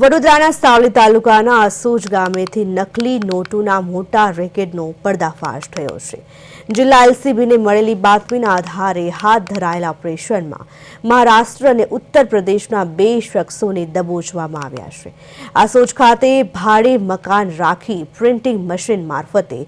વડોદરાના સાવલી તાલુકાના અસોજ ગામેથી નકલી નોટોના મોટા રેકેટનો પર્દાફાશ થયો છે. જિલ્લા એલસીબીને મળેલી બાતમીના આધારે હાથ ધરાયેલા ઓપરેશનમાં મહારાષ્ટ્ર અને ઉત્તર પ્રદેશના 2 શખ્સોને દબોચવામાં આવ્યા છે. અસોજ ખાતે ભાડે મકાન રાખી પ્રિન્ટિંગ મશીન મારફતે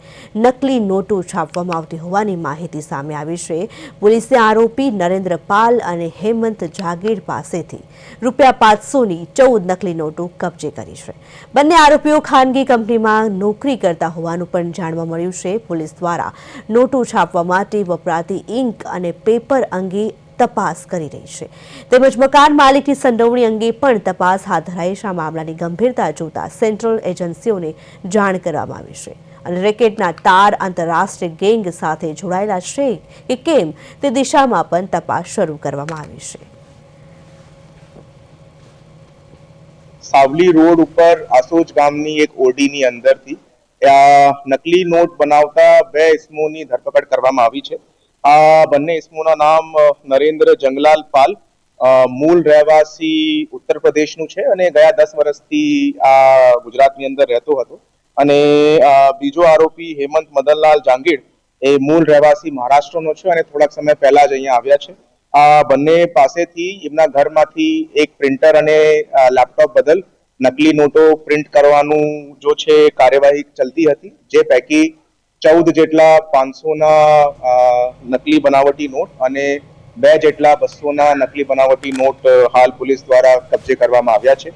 નકલી નોટો છાપવામાં આવતી હોવાની માહિતી સામે આવી છે. પોલીસે આરોપી નરેન્દ્ર પાલ અને હેમંત જાગીર પાસેથી ₹500ની 14 નકલી નોટો કબજે કરી છે. બંને આરોપીઓ ખાનગી કંપનીમાં નોકરી કરતા હોવાનું પણ જાણવા મળ્યું છે. પોલીસ દ્વારા નોટો છાપવા માટે વપરાતી ઇંક અને પેપર અંગે તપાસ કરી રહી છે. તેમજ મકાન માલિકની સંડોવણી અંગે પણ તપાસ હાથ ધરાઈ છે. આ મામલાની ગંભીરતા જોતા સેન્ટ્રલ એજન્સીઓને જાણ કરવામાં આવી છે અને રેકેટના તાર આંતરરાષ્ટ્રીય ગેંગ સાથે જોડાયેલા છે કે કેમ તે દિશામાં પણ તપાસ શરૂ કરવામાં આવી છે. સાવલી રોડ ઉપર આસોજ ગામની એક ઓરડીની અંદરથી નકલી નોટ બનાવતા 2 ઇસમોની ધરપકડ કરવામાં આવી છે. આ બંને ઇસમોના નામ નરેન્દ્ર જંગલાલ પાલ, મૂળ રહેવાસી ઉત્તર પ્રદેશનું છે અને ગયા 10 વર્ષથી આ ગુજરાતની અંદર રહેતો હતો. અને બીજો આરોપી હેમંત મદનલાલ જાંગીર એ મૂળ રહેવાસી મહારાષ્ટ્રનો છે અને થોડાક સમય પહેલા જ અહીંયા આવ્યા છે. આ બંને પાસેથી એમના ઘરમાંથી એક પ્રિન્ટર અને લેપટોપ બદલ નકલી નોટો પ્રિન્ટ કરવાનું જો છે કાર્યવાહી ચલતી હતી, જે પૈકી 14 જેટલા 500ના નકલી બનાવટી નોટ અને 2 જેટલા 200ના નકલી બનાવટી નોટ હાલ પોલીસ દ્વારા કબજે કરવામાં આવ્યા છે.